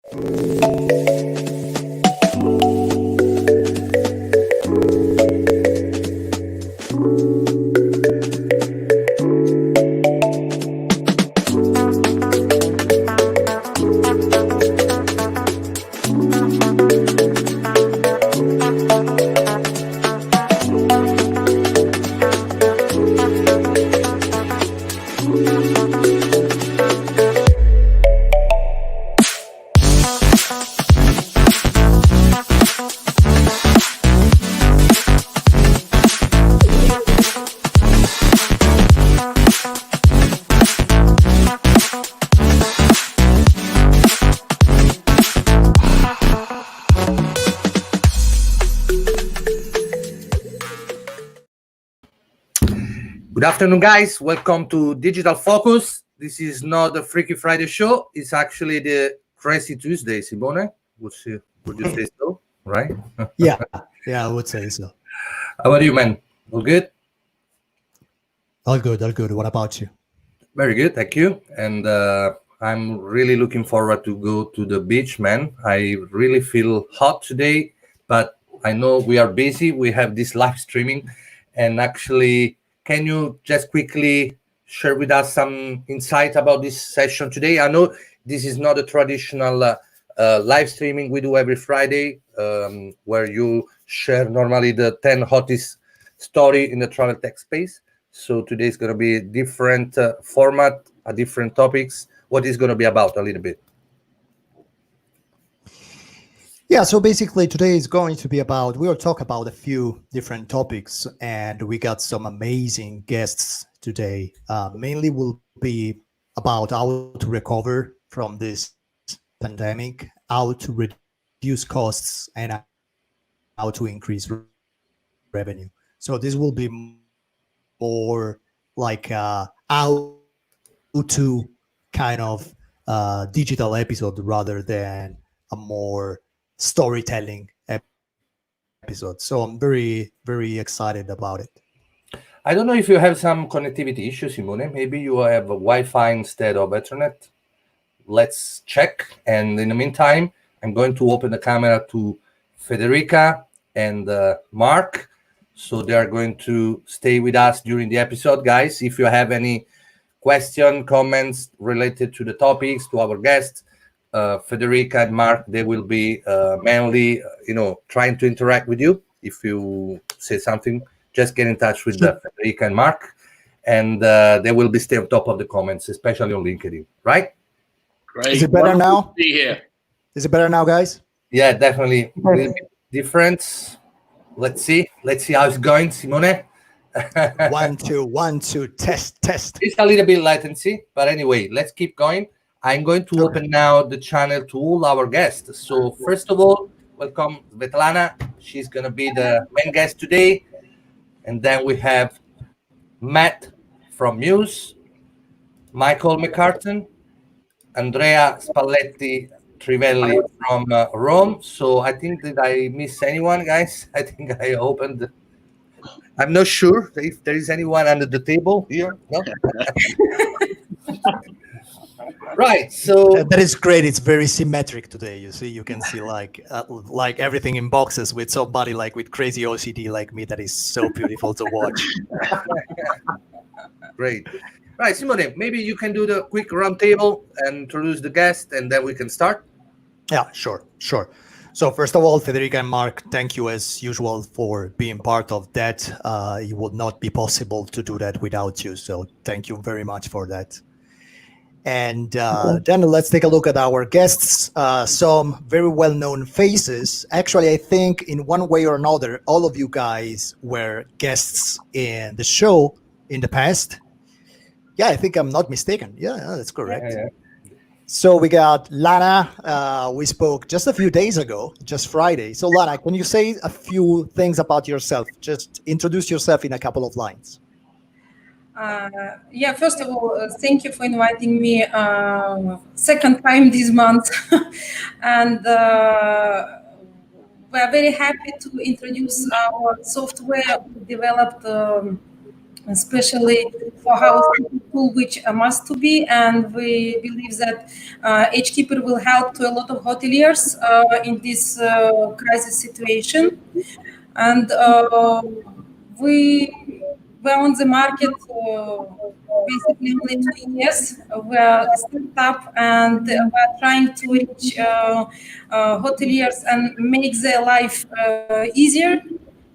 Good afternoon, guys. Welcome to Digital Focus. This is not the Freaky Friday show. It's actually the Crazy Tuesday, Simone. Would you say so? Right? Yeah, I would say so. How are you, man? All good? All good. What about you? Very good, thank you. And I'm really looking forward to go to the beach, man. I really feel hot today, but I know we are busy. We have this live streaming. And actually, can you just quickly share with us some insight about this session today? I know this is not a traditional live streaming we do every Friday, where you share normally the 10 hottest story in the travel tech space. So today is going to be a different format, different topics. What is going to be about a little bit? Yeah, so basically today is going to be we'll talk about a few different topics, and we got some amazing guests today. Mainly will be about how to recover from this pandemic, how to reduce costs, and how to increase revenue. So this will be more like how to kind of digital episode rather than a more storytelling episode. So I'm very, very excited about it. I don't know if you have some connectivity issues, Simone. Maybe you have a Wi-Fi instead of Ethernet. Let's check. And in the meantime, I'm going to open the camera to Federica and Mark. So they are going to stay with us during the episode. Guys, if you have any question, comments related to the topics, to our guests, Federica and Mark, they will be mainly, trying to interact with you. If you say something, just get in touch with Federica and Mark, and they will be stay on top of the comments, especially on LinkedIn, right? Great. Is it better now? Be here. Is it better now, guys? Yeah, definitely. A little bit different. Let's see how it's going, Simone. 1 2 test. It's a little bit latency, but anyway, let's keep going. I'm going to open now the channel to all our guests. So first of all, welcome Svetlana. She's going to be the main guest today. And then we have Matt from Mews, Michael McCartan, Andrea Spalletti, Trivelli from Rome. So I think, did I miss anyone, guys? I think I opened. I'm not sure if there is anyone under the table here. No? Right, so that is great. It's very symmetric today. You can see like everything in boxes with somebody like with crazy OCD like me. That is so beautiful to watch. Great. Right, Simone, maybe you can do the quick round table and introduce the guest, and then we can start. Yeah, sure. So first of all, Federica and Mark, thank you as usual for being part of that. It would not be possible to do that without you. So thank you very much for that. And then let's take a look at our guests. Some very well-known faces. Actually, I think in one way or another, all of you guys were guests in the show in the past. Yeah, I think I'm not mistaken. Yeah, that's correct. Yeah. So we got Lana. We spoke just a few days ago, just Friday. So Lana, can you say a few things about yourself? Just introduce yourself in a couple of lines. First of all, thank you for inviting me second time this month. And we're very happy to introduce our software we developed especially for housekeeping tool which must to be, and we believe that HKeeper will help to a lot of hoteliers in this crisis situation. And we were on the market basically only 2 years. We are a startup, and we are trying to reach hoteliers and make their life easier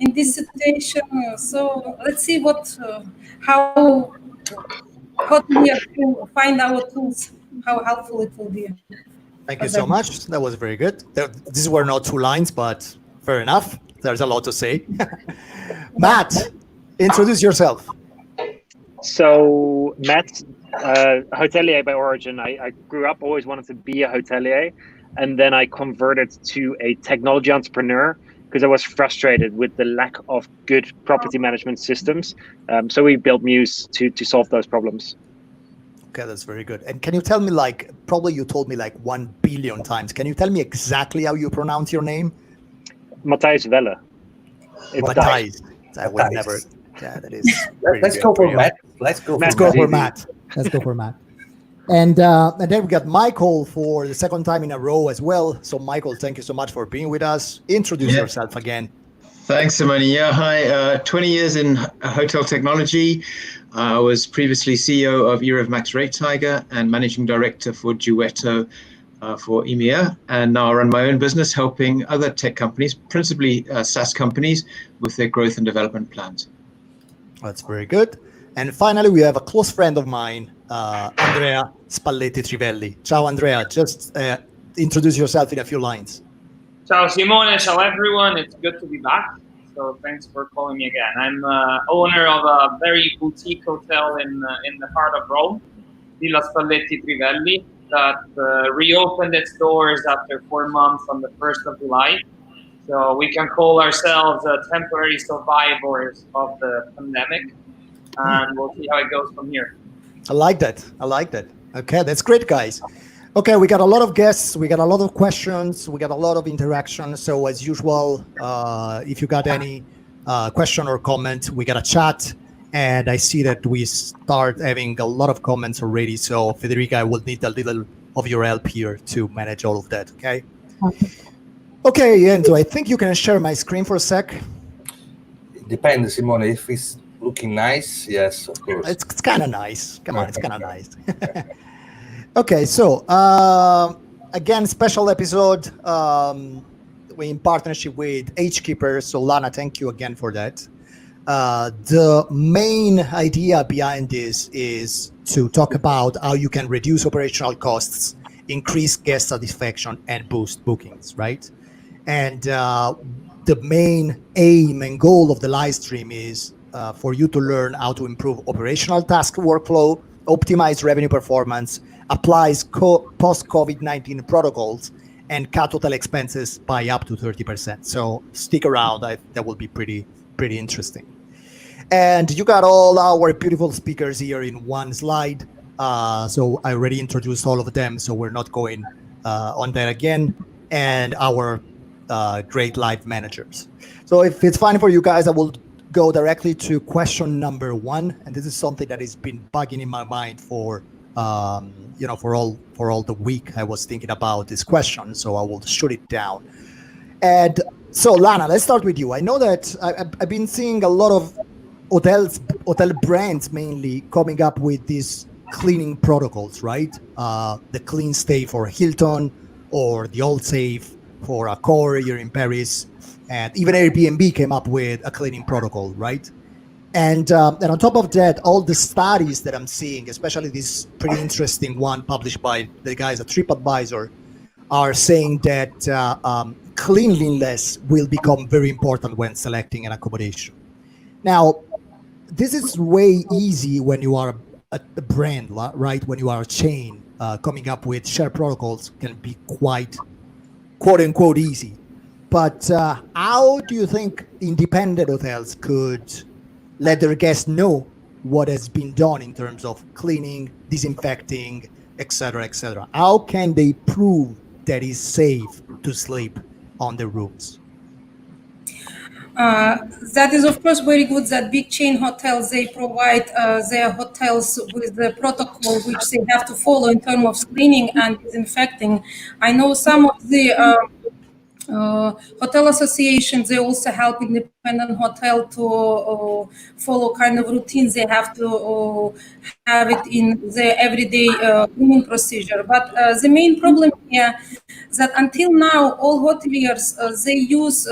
in this situation. So let's see how hoteliers will find our tools, how helpful it will be. Thank you so much. That was very good. These were not 2 lines, but fair enough. There's a lot to say. Matt, introduce yourself. So, Matt, hotelier by origin. I grew up, always wanted to be a hotelier. And then I converted to a technology entrepreneur because I was frustrated with the lack of good property management systems. So we built Mews to solve those problems. Okay, that's very good. And can you tell me, probably you told me 1 billion times. Can you tell me exactly how you pronounce your name? Matthijs Welle. Matthijs. I would never. Yeah, that is. Let's go for Matt. Let's go for Matt. Let's go for Matt. And then we got Michael for the second time in a row as well. So Michael, thank you so much for being with us. Introduce yourself again. Thanks, Simone. Yeah, hi. 20 years in hotel technology. I was previously CEO of Era of Max Rate Tiger and managing director for Duetto for EMEA. And now I run my own business helping other tech companies, principally SaaS companies, with their growth and development plans. That's very good. And finally, we have a close friend of mine, Andrea Spalletti Trivelli. Ciao, Andrea. Just introduce yourself in a few lines. Ciao, Simone. Ciao, everyone. It's good to be back. So thanks for calling me again. I'm owner of a very boutique hotel in the heart of Rome, Villa Spalletti Trivelli, that reopened its doors after 4 months on the 1st of July. So we can call ourselves temporary survivors of the pandemic. And we'll see how it goes from here. I like that. Okay, that's great, guys. Okay, we got a lot of guests. We got a lot of questions. We got a lot of interaction. So as usual, if you got any question or comment, we got a chat. And I see that we start having a lot of comments already. So Federica, I will need a little of your help here to manage all of that, okay? Okay, Enzo, I think you can share my screen for a sec. It depends, Simone. If it's looking nice, yes, of course. It's kind of nice. Come on, it's kind of nice. Okay, so again, special episode in partnership with HKeeper. So Lana, thank you again for that. The main idea behind this is to talk about how you can reduce operational costs, increase guest satisfaction, and boost bookings, right? And the main aim and goal of the live stream is for you to learn how to improve operational task workflow, optimize revenue performance, applies post-COVID-19 protocols, and cut total expenses by up to 30%. So stick around. That will be pretty interesting. And you got all our beautiful speakers here in one slide. So I already introduced all of them, so we're not going on that again. And our great live managers. So if it's fine for you guys, I will go directly to question number 1. And this is something that has been bugging in my mind for all the week. I was thinking about this question, so I will shoot it down. And so Lana, let's start with you. I know that I've been seeing a lot of hotel brands mainly coming up with these cleaning protocols, right? The Clean Stay for Hilton, or the All Safe for Accor here in Paris, and even Airbnb came up with a cleaning protocol, right? And on top of that, all the studies that I'm seeing, especially this pretty interesting one published by the guys at TripAdvisor, are saying that cleanliness will become very important when selecting an accommodation. Now, this is way easy when you are a brand, right? When you are a chain, coming up with shared protocols can be quite, quote unquote, easy. But how do you think independent hotels could let their guests know what has been done in terms of cleaning, disinfecting, etc., etc.? How can they prove that it's safe to sleep on the rooms? That is, of course, very good that big chain hotels, they provide their hotels with the protocol which they have to follow in terms of cleaning and disinfecting. I know some of the hotel associations, they also help independent hotel to follow kind of routines. They have to have it in the everyday cleaning procedure. But the main problem here is that until now, all hoteliers, they use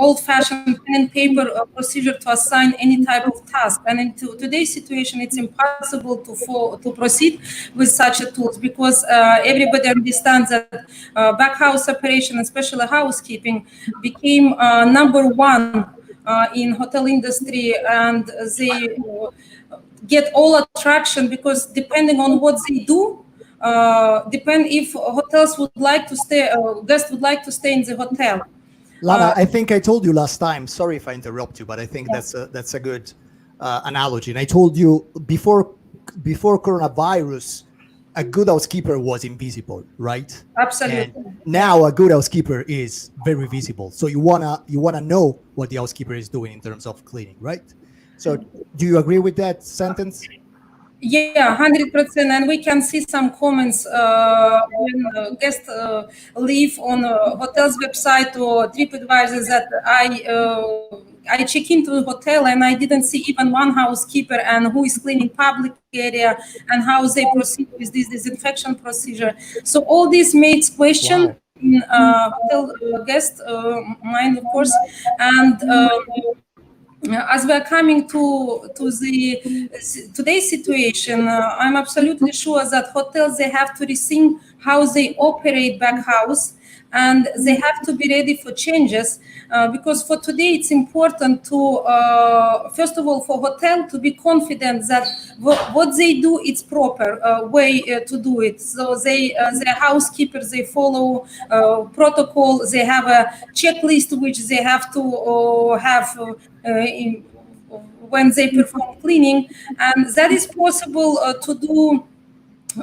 old-fashioned pen and paper procedure to assign any type of task. And in today's situation, it's impossible to proceed with such a tools because everybody understands that back house operation, especially housekeeping, became number one in hotel industry, and they get all attraction because depending on what they do, depend if hotels would like to stay, guests would like to stay in the hotel. Lana, I think I told you last time, sorry if I interrupt you, but I think that's a good analogy. And I told you before coronavirus, a good housekeeper was invisible, right? Absolutely. And now a good housekeeper is very visible. So you wanna know what the housekeeper is doing in terms of cleaning, right? So do you agree with that sentence? Yeah, 100%. And we can see some comments when guests leave on a hotel's website or TripAdvisor that I check into the hotel and I didn't see even one housekeeper and who is cleaning public area and how they proceed with this disinfection procedure. So all this makes question in hotel guest mind, of course, and as we are coming to today's situation, I'm absolutely sure that hotels, they have to rethink how they operate back house, and they have to be ready for changes because for today it's important to first of all for hotel to be confident that what they do is proper way to do it. So they their housekeepers, they follow protocol, they have a checklist which they have to have when they perform cleaning, and that is possible to do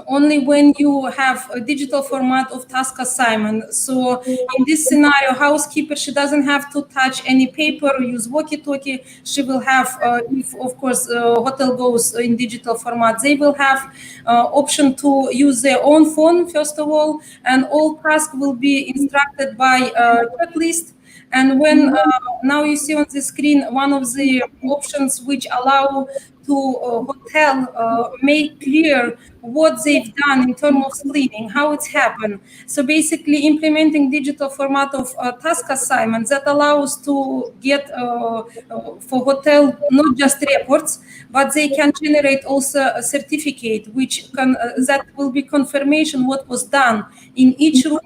only when you have a digital format of task assignment. So in this scenario, housekeeper, she doesn't have to touch any paper or use walkie-talkie. She will have, if of course hotel goes in digital format, they will have option to use their own phone first of all, and all tasks will be instructed by checklist. And when now you see on the screen one of the options which allow to hotel make clear what they've done in terms of cleaning, how it's happened. So basically implementing digital format of task assignments that allows to get for hotel not just reports, but they can generate also a certificate which can that will be confirmation what was done in each room.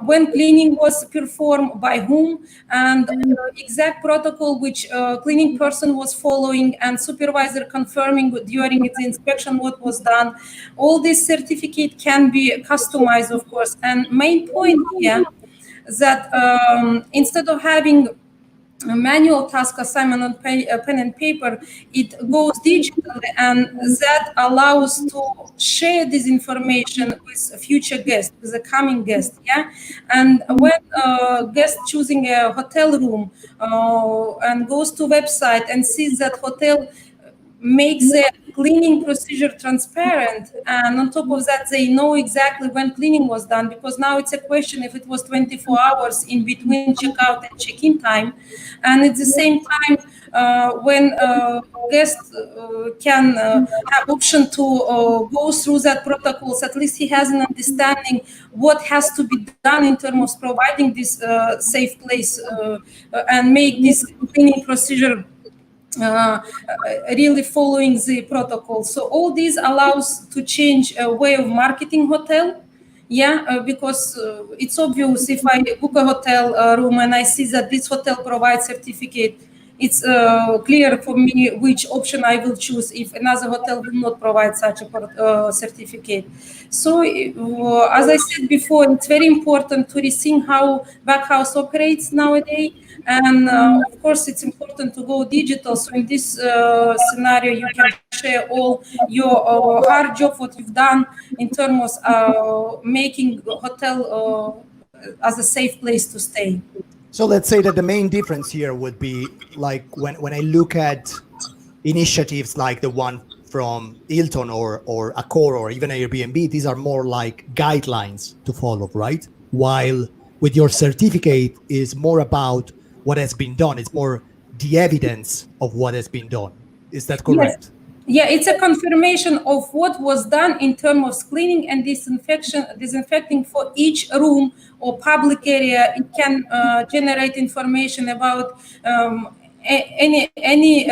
When cleaning was performed by whom, and exact protocol which cleaning person was following, and supervisor confirming during the inspection what was done. All this certificate can be customized, of course. And main point here that instead of having a manual task assignment on pen and paper, it goes digitally, and that allows to share this information with future guests, with the coming guest. Yeah, and when guest choosing a hotel room and goes to website and sees that hotel makes the cleaning procedure transparent, and on top of that they know exactly when cleaning was done, because now it's a question if it was 24 hours in between checkout and check-in time. And at the same time when guest can have option to go through that protocols, at least he has an understanding what has to be done in terms of providing this safe place and make this cleaning procedure really following the protocol. So all this allows to change a way of marketing hotel. Yeah, because it's obvious if I book a hotel room and I see that this hotel provides certificate, it's clear for me which option I will choose if another hotel will not provide such a certificate. So as I said before, it's very important to rethink how backhouse operates nowadays. And of course, it's important to go digital. So in this scenario, you can share all your hard job, what you've done in terms of making hotel as a safe place to stay. So let's say that the main difference here would be like when I look at initiatives like the one from Hilton or Accor or even Airbnb, these are more like guidelines to follow, right? While with your certificate is more about what has been done. It's more the evidence of what has been done. Is that correct? Yes. Yeah, it's a confirmation of what was done in terms of cleaning and disinfecting for each room or public area. It can generate information about any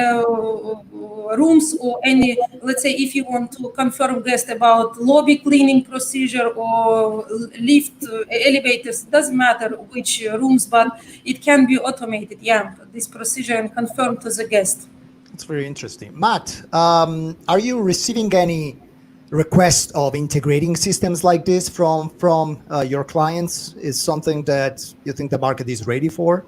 rooms or any, let's say, if you want to confirm guest about lobby cleaning procedure or lift, elevators, doesn't matter which rooms, but it can be automated. Yeah, this procedure and confirmed to the guest. That's very interesting. Matt, are you receiving any requests of integrating systems like this from your clients? Is something that you think the market is ready for?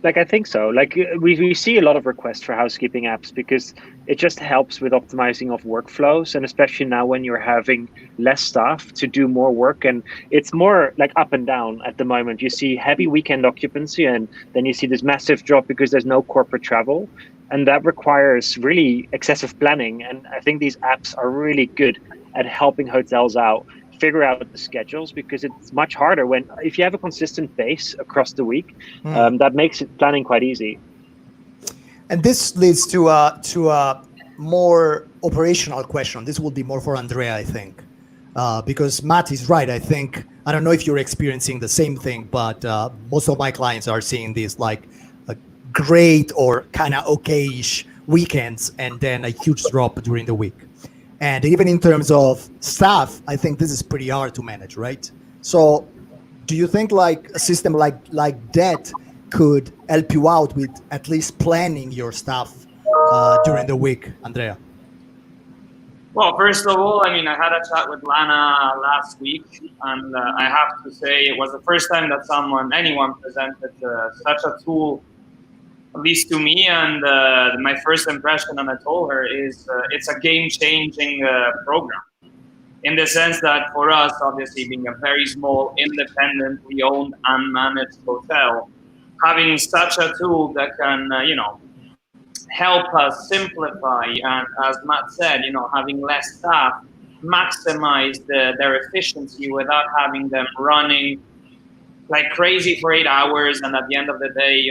Like, I think so. Like, we see a lot of requests for housekeeping apps because it just helps with optimizing of workflows, and especially now when you're having less staff to do more work. And it's more like up and down at the moment. You see heavy weekend occupancy, and then you see this massive drop because there's no corporate travel. And that requires really excessive planning. And I think these apps are really good at helping hotels out, figure out the schedules, because it's much harder if you have a consistent base across the week. That makes it planning quite easy. And this leads to a more operational question. This will be more for Andrea, I think, because Matt is right. I think, I don't know if you're experiencing the same thing, but most of my clients are seeing this like great or kind of okay-ish weekends and then a huge drop during the week. And even in terms of staff, I think this is pretty hard to manage, right? So do you think like a system like that could help you out with at least planning your staff during the week, Andrea? Well, first of all, I mean, I had a chat with Lana last week, and I have to say it was the first time that anyone presented such a tool, at least to me, and my first impression, and I told her, is it's a game-changing program. In the sense that for us, obviously being a very small, independently owned and managed hotel, having such a tool that can, help us simplify, and as Matt said, having less staff, maximize their efficiency without having them running like crazy for 8 hours, and at the end of the day,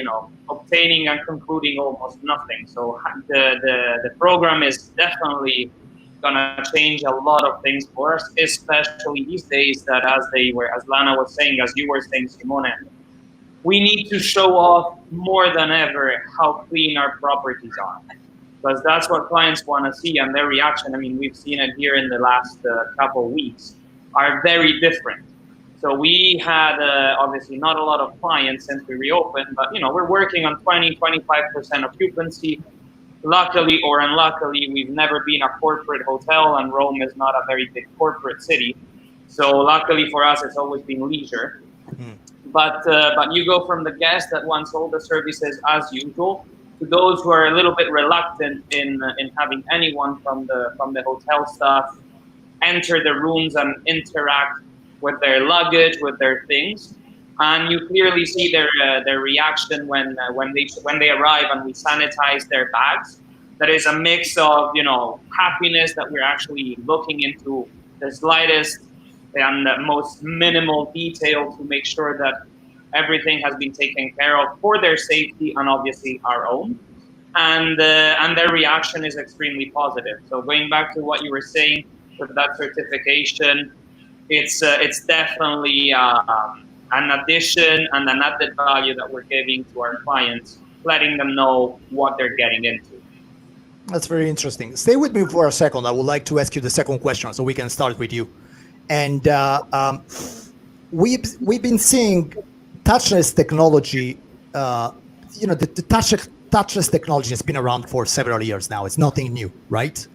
obtaining and concluding almost nothing. So the program is definitely gonna change a lot of things for us, especially these days that as Lana was saying, as you were saying, Simone, we need to show off more than ever how clean our properties are, because that's what clients want to see, and their reaction, I mean, we've seen it here in the last couple of weeks, are very different. So we had obviously not a lot of clients since we reopened, but we're working on 20-25% occupancy. Luckily or unluckily, we've never been a corporate hotel, and Rome is not a very big corporate city. So luckily for us, it's always been leisure. But you go from the guest that wants all the services as usual to those who are a little bit reluctant in having anyone from the hotel staff enter the rooms and interact with their luggage, with their things, and you clearly see their reaction when they arrive and we sanitize their bags. That is a mix of happiness that we're actually looking into the slightest and most minimal detail to make sure that everything has been taken care of for their safety and obviously our own, and their reaction is extremely positive. So going back to what you were saying with that certification, it's definitely an addition and an added value that we're giving to our clients, letting them know what they're getting into. That's very interesting. Stay with me for a second. I would like to ask you the second question so we can start with you. And we've been seeing touchless technology. The touchless technology has been around for several years now. It's nothing new, right?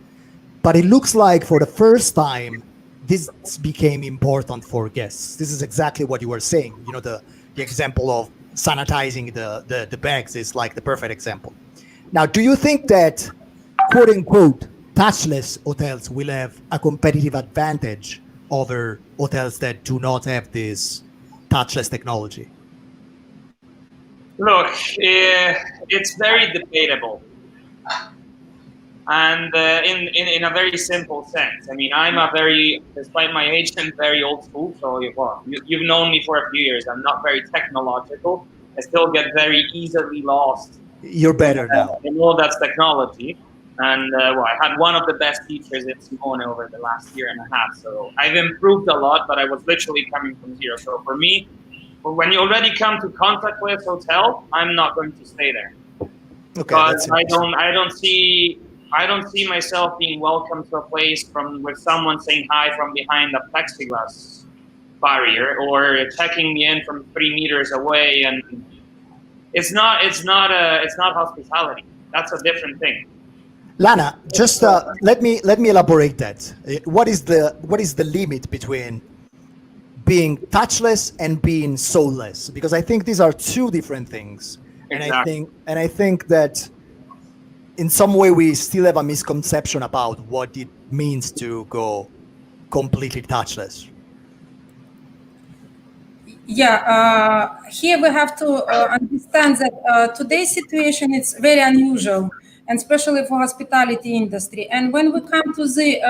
But it looks like for the first time, this became important for guests. This is exactly what you were saying. The example of sanitizing the bags is like the perfect example. Now, do you think that, quote unquote, touchless hotels will have a competitive advantage over hotels that do not have this touchless technology? Look, it's very debatable. And in a very simple sense. I mean, despite my age, I'm very old school. So, well, you've known me for a few years. I'm not very technological. I still get very easily lost. You're better now. In all that's technology. And, well, I had one of the best teachers in Simone over the last year and a half. So I've improved a lot, but I was literally coming from zero. So for me, when you already come to contactless hotel, I'm not going to stay there. Okay, because I don't see myself being welcome to a place with someone saying hi from behind a plexiglass barrier or checking me in from 3 meters away, and it's not hospitality. That's a different thing. Lana, just let me elaborate that. What is the limit between being touchless and being soulless? Because I think these are two different things, Exactly. and I think that in some way we still have a misconception about what it means to go completely touchless. Yeah, here we have to understand that today's situation is very unusual, and especially for hospitality industry. And when we come to the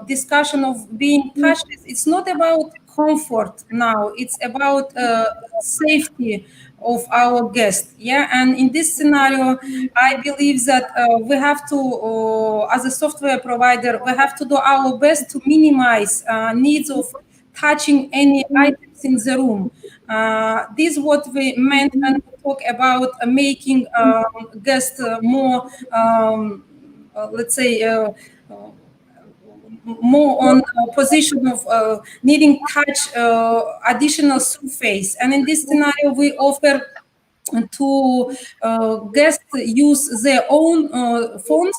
discussion of being touchless, it's not about comfort now, it's about safety of our guests. Yeah, and in this scenario, I believe that we have to, as a software provider, we have to do our best to minimize needs of touching any items in the room. This is what we meant when we talk about making guests more, let's say, more on a position of needing touch, additional surface. And in this scenario, we offer to guests use their own phones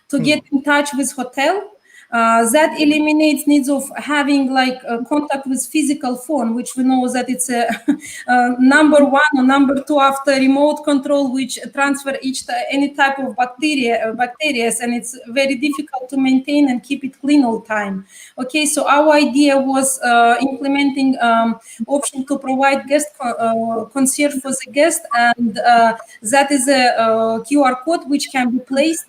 to get in touch with hotel. That eliminates needs of having like contact with physical phone, which we know that it's a number one or number two after remote control, which transfer any type of bacteria, and it's very difficult to maintain and keep it clean all time. Okay, so our idea was implementing option to provide guest concierge for the guest, and that is a QR code which can be placed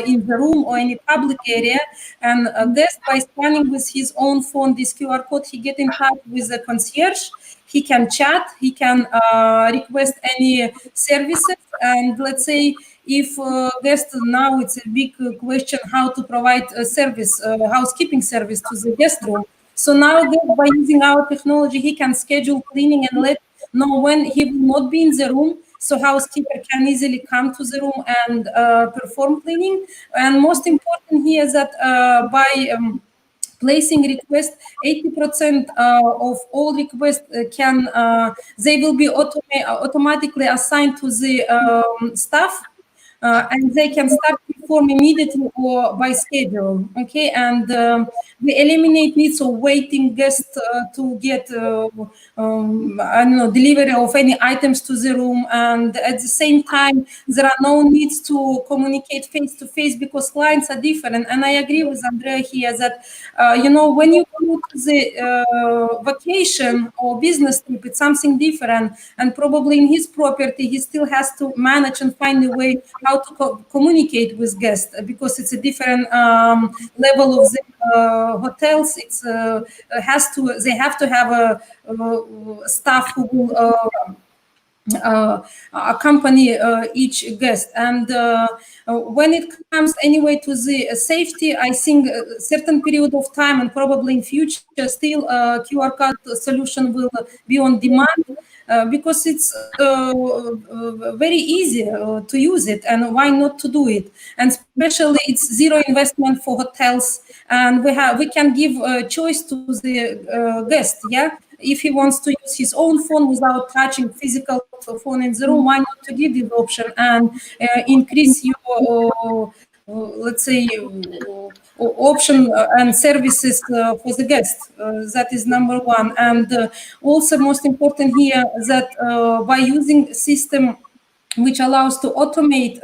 in the room or any public area. And a guest, by scanning with his own phone this QR code, he get in touch with the concierge. He can chat, he can request any services. And let's say if guest, now it's a big question how to provide a service, housekeeping service to the guest room. So now by using our technology, he can schedule cleaning and let know when he will not be in the room. So housekeeper can easily come to the room and perform cleaning. And most important here is that by placing request, 80% of all requests they will be automatically assigned to the staff. And they can start perform immediately or by schedule. Okay, and we eliminate needs of waiting guests to get I don't know, delivery of any items to the room. And at the same time, there are no needs to communicate face to face because clients are different. And I agree with Andrea here that when you go to the vacation or business trip, it's something different. And probably in his property, he still has to manage and find a way how to communicate with guests because it's a different level of the hotels. It's they have to have a staff who will accompany each guest. And when it comes anyway to the safety, I think a certain period of time and probably in future still QR code solution will be on demand. Because it's very easy to use it, and why not to do it? And especially it's zero investment for hotels, and we can give a choice to the guest. Yeah, if he wants to use his own phone without touching physical phone in the room, why not to give this option and increase your let's say option and services for the guest. That is number one. And also most important here that by using system which allows to automate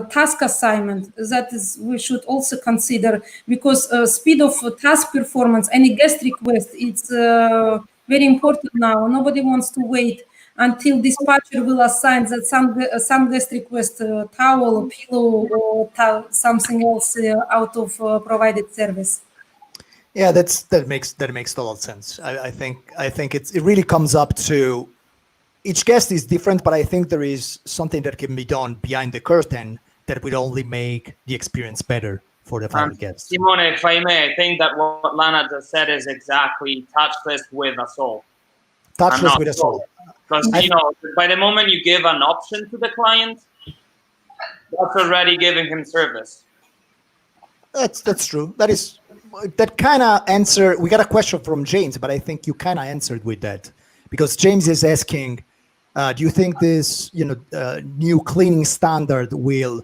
task assignment, that is we should also consider, because speed of task performance, any guest request, it's very important now. Nobody wants to wait until dispatcher will assign that some guest request towel, pillow, or something else out of provided service. Yeah, that makes a lot of sense. I think it really comes up to each guest is different, but I think there is something that can be done behind the curtain that will only make the experience better for the final guests. Simone, if I may, I think that what Lana just said is exactly touchless with a soul. Touchless with a soul. Because, by the moment you give an option to the client, that's already giving him service. That's true. That kind of answer. We got a question from James, but I think you kind of answered with that, because James is asking, do you think this new cleaning standard will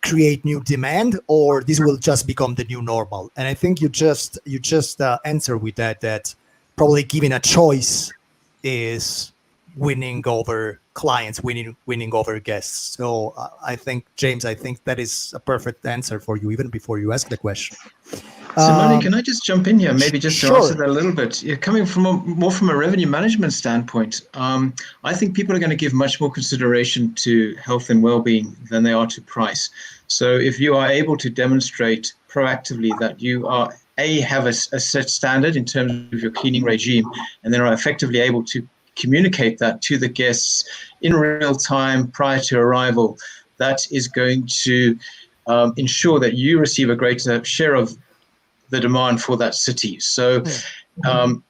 create new demand, or this will just become the new normal? And I think you just answer with that probably giving a choice is winning over clients, winning over guests. So I think, James, that is a perfect answer for you even before you ask the question. Simone, can I just jump in here? Maybe just to sure. answer that a little bit. You're coming from more from a revenue management standpoint. I think people are going to give much more consideration to health and well-being than they are to price. So if you are able to demonstrate proactively that you are have a set standard in terms of your cleaning regime, and then are effectively able to communicate that to the guests in real time prior to arrival, that is going to ensure that you receive a greater share of the demand for that city. So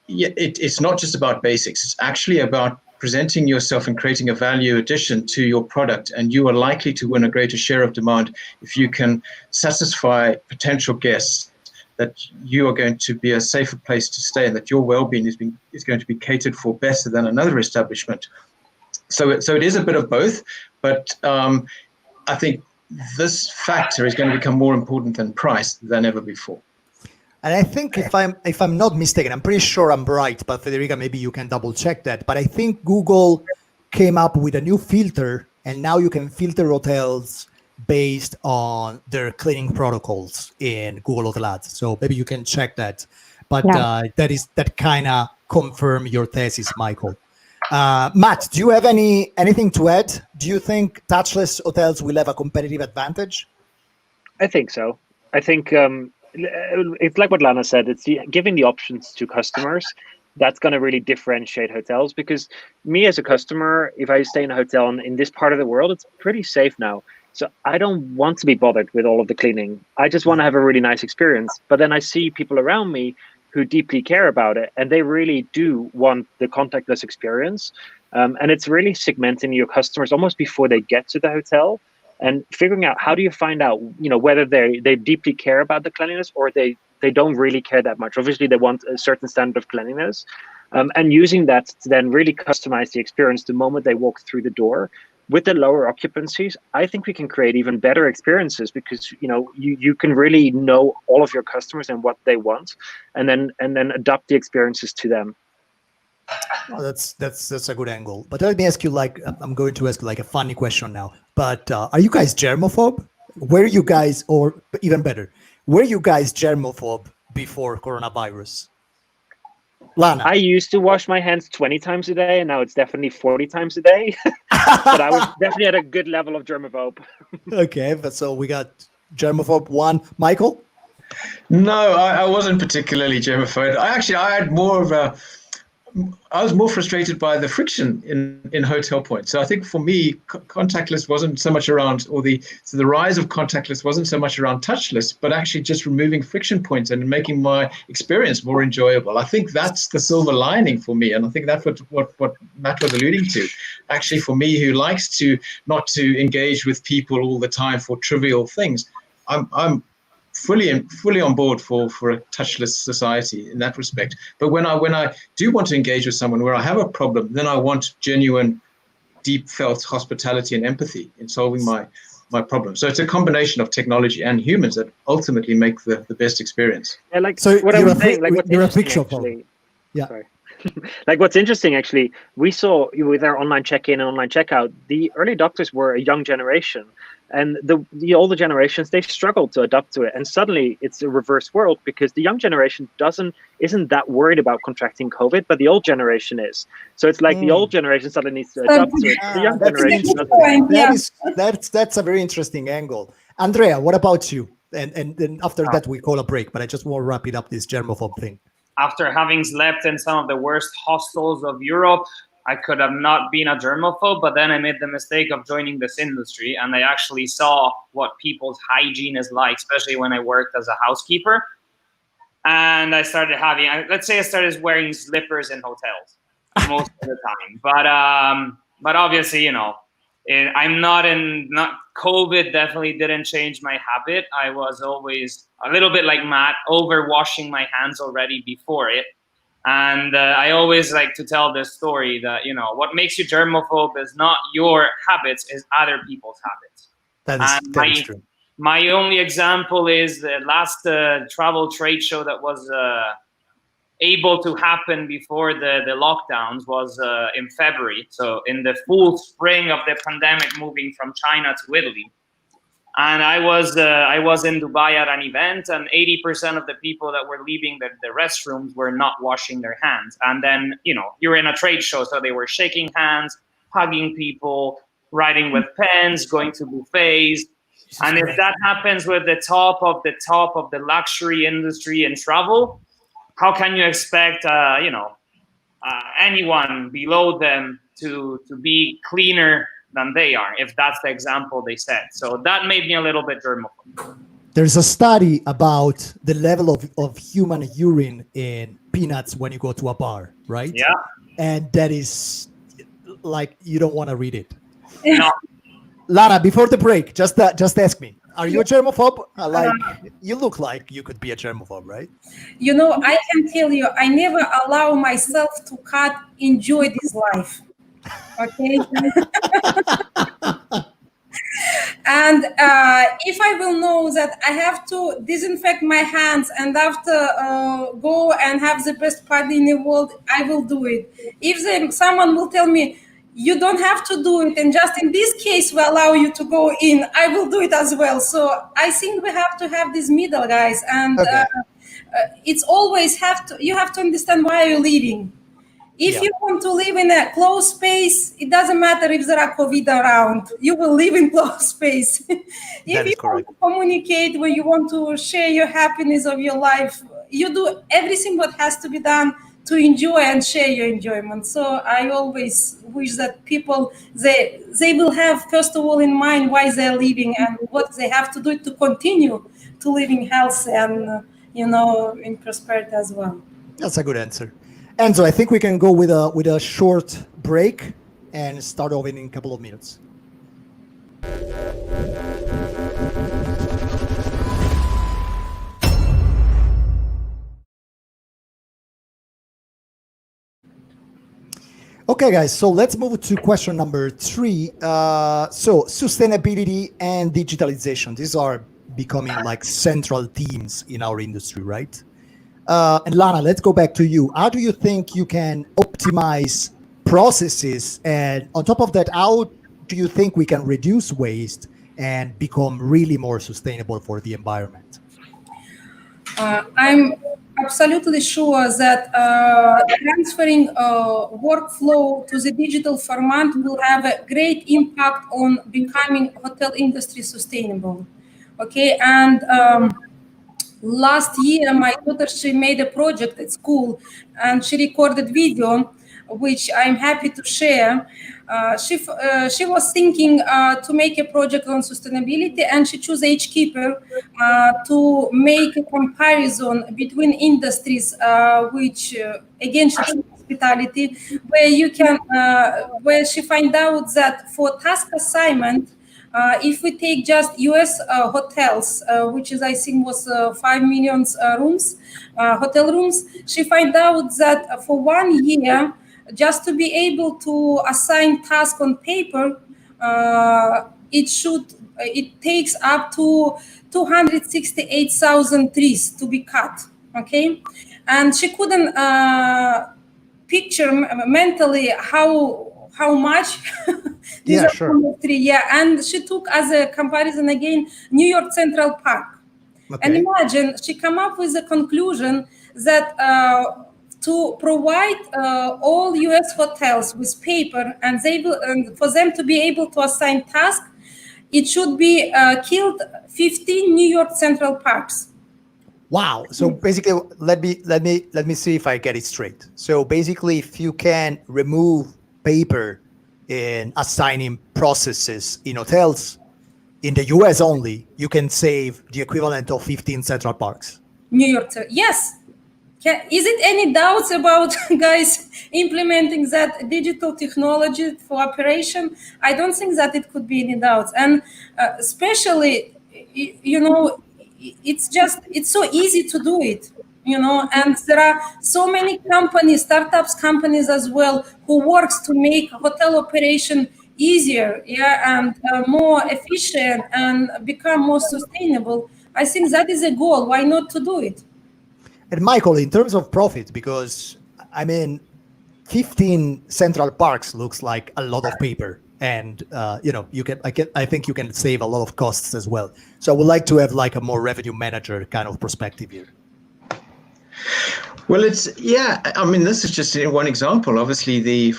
it's not just about basics. It's actually about presenting yourself and creating a value addition to your product. And you are likely to win a greater share of demand if you can satisfy potential guests that you are going to be a safer place to stay, and that your well-being is going to be catered for better than another establishment. So it is a bit of both, but I think this factor is going to become more important than price than ever before. And I think if I'm not mistaken, I'm pretty sure I'm right, but Federica, maybe you can double check that. But I think Google came up with a new filter, and now you can filter hotels based on their cleaning protocols in Google Hotel Ads. So maybe you can check that. But that kind of confirm your thesis, Michael. Matt, do you have anything to add? Do you think touchless hotels will have a competitive advantage? I think so. I think it's like what Lana said. It's giving the options to customers that's going to really differentiate hotels. Because me as a customer, if I stay in a hotel in this part of the world, it's pretty safe now. So I don't want to be bothered with all of the cleaning. I just want to have a really nice experience. But then I see people around me who deeply care about it, and they really do want the contactless experience. And it's really segmenting your customers almost before they get to the hotel, and figuring out how do you find out, whether they deeply care about the cleanliness or they don't really care that much. Obviously, they want a certain standard of cleanliness, and using that to then really customize the experience the moment they walk through the door. With the lower occupancies, I think we can create even better experiences, because you can really know all of your customers and what they want, and then adapt the experiences to them. Oh, that's a good angle. But let me ask you, I'm going to ask you a funny question now. But are you guys germaphobe? Were you guys, or even better, were you guys germaphobe before coronavirus? Lana. I used to wash my hands 20 times a day, and now it's definitely 40 times a day. But I was definitely at a good level of germaphobe. Okay, but so we got germaphobe 1. Michael? No, I wasn't particularly germaphobe. I was more frustrated by the friction in hotel points. So I think for me, contactless wasn't so much around, or the rise of contactless wasn't so much around touchless, but actually just removing friction points and making my experience more enjoyable. I think that's the silver lining for me, and I think that's what Matt was alluding to. Actually, for me, who likes not to engage with people all the time for trivial things, I'm fully on board for a touchless society in that respect. But when I do want to engage with someone where I have a problem, then I want genuine, deep felt hospitality and empathy in solving my problem. So it's a combination of technology and humans that ultimately make the best experience. Yeah, what I was saying, you're a picture phone. Yeah. Sorry. What's interesting, actually, we saw with our online check-in and online checkout, the early adopters were a young generation. And the older generations, they struggle to adapt to it, and suddenly it's a reverse world because the young generation isn't that worried about contracting COVID, but the old generation is. So it's like the old generation suddenly needs to adapt to it. The young generation doesn't. That's a very interesting angle. Andrea, what about you? And then after that we call a break, but I just want to wrap it up, this germaphobe thing. After having slept in some of the worst hostels of Europe, I could have not been a germaphobe, but then I made the mistake of joining this industry, and I actually saw what people's hygiene is like, especially when I worked as a housekeeper. And I started having, let's say I started wearing slippers in hotels most of the time. But obviously, COVID definitely didn't change my habit. I was always a little bit like Matt, over washing my hands already before it. And I always like to tell this story that, what makes you germaphobe is not your habits, is other people's habits. That is true. My only example is the last travel trade show that was able to happen before the lockdowns was in February. So in the full spring of the pandemic, moving from China to Italy. And I was in Dubai at an event, and 80% of the people that were leaving the restrooms were not washing their hands. And then, you're in a trade show, so they were shaking hands, hugging people, writing with pens, going to buffets. And if that happens with the top of the luxury industry and travel, how can you expect, anyone below them to be cleaner than they are, if that's the example they set? So that made me a little bit germaphobe. There's a study about the level of human urine in peanuts when you go to a bar, right? Yeah. And that is like, you don't want to read it. No. Lara, before the break, just ask me, are you a germaphobe? You look like you could be a germaphobe, right? I can tell you, I never allow myself to enjoy this life. Okay. And if I will know that I have to disinfect my hands and after go and have the best party in the world, I will do it. If someone will tell me you don't have to do it, and just in this case we allow you to go in, I will do it as well. So I think we have to have this middle, guys, and it's always you have to understand why you're living. If you want to live in a closed space, it doesn't matter if there are COVID around. You will live in closed space. If you want to communicate, when you want to share your happiness of your life, you do everything what has to be done to enjoy and share your enjoyment. So I always wish that people, they will have, first of all, in mind why they're living and what they have to do to continue to live in health and, in prosperity as well. That's a good answer. Enzo, I think we can go with a short break and start over in a couple of minutes. Okay, guys, so let's move to question number 3. So sustainability and digitalization, these are becoming like central themes in our industry, right? And Lana, let's go back to you. How do you think you can optimize processes? And on top of that, how do you think we can reduce waste and become really more sustainable for the environment? I'm absolutely sure that transferring workflow to the digital format will have a great impact on becoming hotel industry sustainable. Okay, and last year, my daughter, she made a project at school and she recorded video, which I'm happy to share. She was thinking to make a project on sustainability, and she chose HKeeper to make a comparison between industries, which again, she chose hospitality, where you can, where she find out that for task assignment, if we take just US hotels, which is, I think, was 5 million rooms, hotel rooms, she find out that for 1 year, just to be able to assign tasks on paper, it takes up to 268,000 trees to be cut. Okay, and she couldn't picture mentally how much These Yeah, are sure. only three. Yeah, and she took as a comparison again New York Central Park. And Okay. imagine she come up with a conclusion that to provide all U.S. hotels with paper and for them to be able to assign tasks, it should be killed 15 New York Central Parks. Wow. So basically, let me see if I get it straight. So basically, if you can remove paper in assigning processes in hotels in the US only, you can save the equivalent of 15 Central Parks. New York, yes. Is it any doubts about guys implementing that digital technology for operation? I don't think that it could be any doubts. And especially, you know, it's so easy to do it, you know, and there are so many companies, companies as well, who works to make hotel operation easier, yeah, and more efficient and become more sustainable. I think that is a goal. Why not to do it? And Michael, in terms of profit, because I mean, 15 Central Parks looks like a lot of paper, and you know, I think you can save a lot of costs as well. So I would like to have like a more revenue manager kind of perspective here. Well, I mean, this is just one example, obviously, the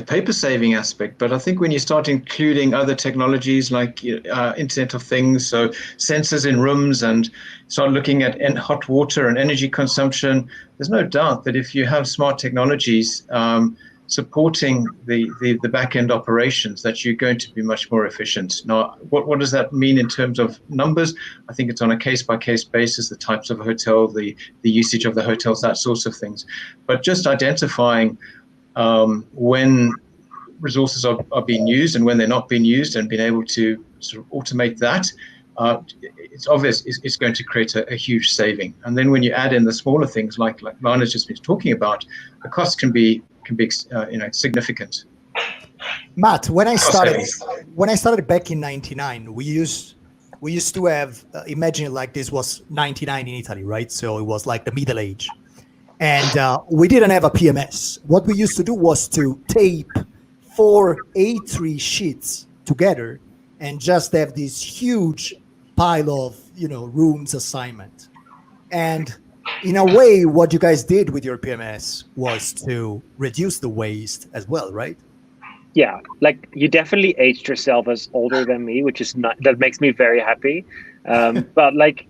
paper saving aspect. But I think when you start including other technologies like Internet of Things, so sensors in rooms, and start looking at hot water and energy consumption, there's no doubt that if you have smart technologies supporting the back-end operations, that you're going to be much more efficient. Now, what does that mean in terms of numbers? I think it's on a case-by-case basis, the types of hotel, the usage of the hotels, that sorts of things. But just identifying when resources are being used and when they're not being used, and being able to sort of automate that, it's obvious it's going to create a huge saving. And then when you add in the smaller things like Lana's just been talking about, the costs can be significant. Matt, when I started back in '99, we used to have imagine it like this was '99 in Italy, right? So it was like the Middle Age, and we didn't have a PMS. What we used to do was to tape 4 A3 sheets together and just have this huge pile of rooms assignment. And in a way, what you guys did with your PMS was to reduce the waste as well, right? Yeah, like you definitely aged yourself as older than me, which is that makes me very happy. But like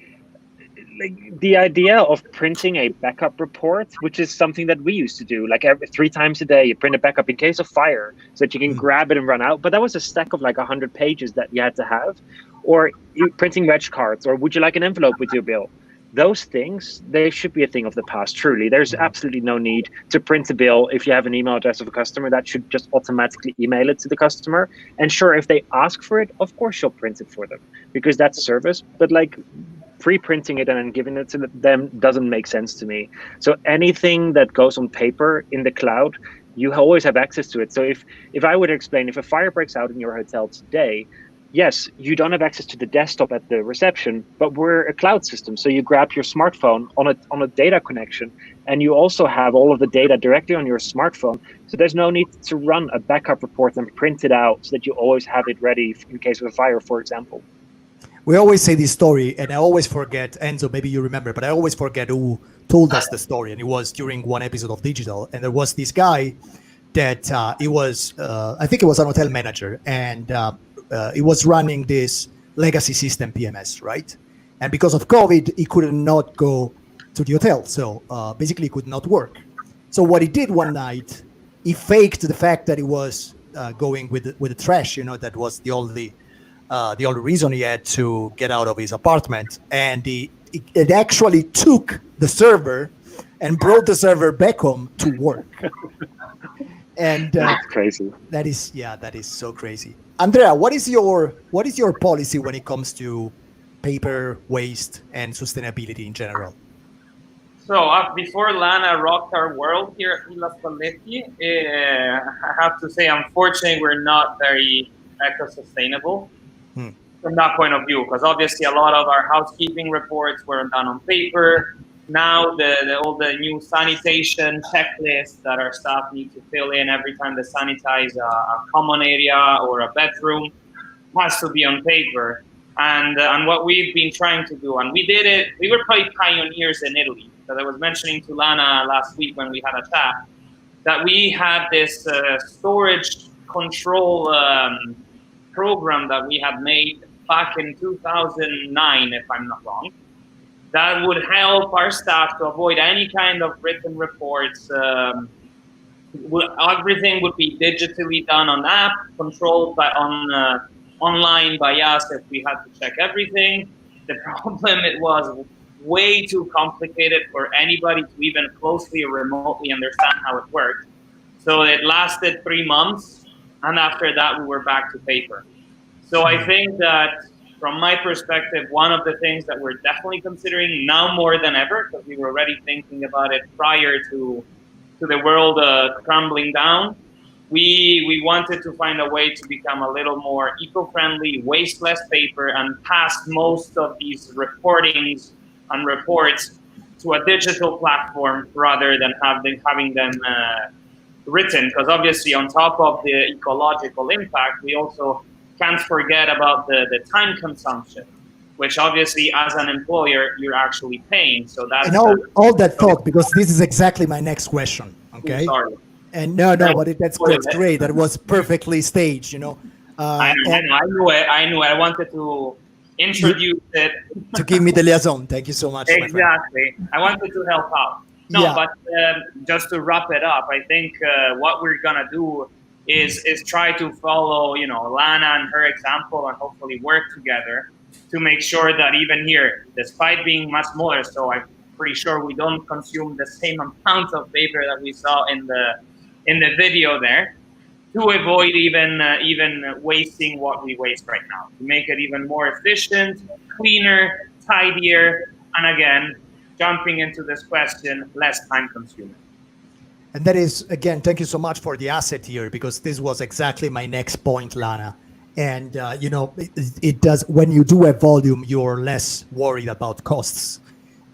the idea of printing a backup report, which is something that we used to do, like 3 times a day, you print a backup in case of fire so that you can grab it and run out. But that was a stack of like 100 pages that you had to have, or printing reg cards, or would you like an envelope with your bill? Those things, they should be a thing of the past, truly. There's absolutely no need to print a bill. If you have an email address of a customer, that should just automatically email it to the customer. And sure, if they ask for it, of course you'll print it for them, because that's service. But like pre-printing it and then giving it to them doesn't make sense to me. So anything that goes on paper in the cloud, you always have access to it. So if I would explain, if a fire breaks out in your hotel today, yes, you don't have access to the desktop at the reception, but we're a cloud system. So you grab your smartphone on a data connection, and you also have all of the data directly on your smartphone. So there's no need to run a backup report and print it out so that you always have it ready in case of a fire, for example. We always say this story, and I always forget, Enzo, maybe you remember, but I always forget who told us the story. And it was during one episode of Digital, and there was this guy that he was, I think he was an hotel manager, and he was running this legacy system PMS, right? And because of COVID, he could not go to the hotel. So basically he could not work. So what he did one night, he faked the fact that he was going with the trash, that was the only reason he had to get out of his apartment. And it actually took the server and brought the server back home to work. And that's crazy. That is so crazy. Andrea, what is your policy when it comes to paper waste and sustainability in general? So before Lana rocked our world here at Spalletti, I have to say, unfortunately, we're not very eco-sustainable from that point of view, because obviously a lot of our housekeeping reports were done on paper. now all the new sanitation checklists that our staff need to fill in every time they sanitize a common area or a bedroom has to be on paper. And what we've been trying to do, and we did it, we were probably pioneers in Italy. Because I was mentioning to Lana last week when we had a chat, that we had this storage control program that we had made back in 2009, if I'm not wrong, that would help our staff to avoid any kind of written reports. Everything would be digitally done on app, controlled by online by us if we had to check everything. The problem, it was way too complicated for anybody to even closely or remotely understand how it worked. So it lasted 3 months, and after that we were back to paper. So I think that from my perspective, one of the things that we're definitely considering now more than ever, because we were already thinking about it prior to the world crumbling down, we wanted to find a way to become a little more eco-friendly, waste less paper, and pass most of these reportings and reports to a digital platform rather than having them written. Because obviously on top of the ecological impact, we also can't forget about the time consumption, which obviously as an employer, you're actually paying. So that's... And all that talk, because this is exactly my next question, okay? Sorry. And no, but that's great. That was perfectly staged, you know. I knew it. I wanted to introduce it. To give me the liaison. Thank you so much. Exactly. I wanted to help out. No, yeah. But just to wrap it up, I think what we're gonna do is try to follow, you know, Lana and her example, and hopefully work together to make sure that even here, despite being much smaller, so I'm pretty sure we don't consume the same amount of paper that we saw in the video there, to avoid even wasting what we waste right now, to make it even more efficient, cleaner, tidier, and again, jumping into this question, less time consuming. And that is, again, thank you so much for the asset here, because this was exactly my next point, Lana. And, you know, it does, when you do a volume, you're less worried about costs.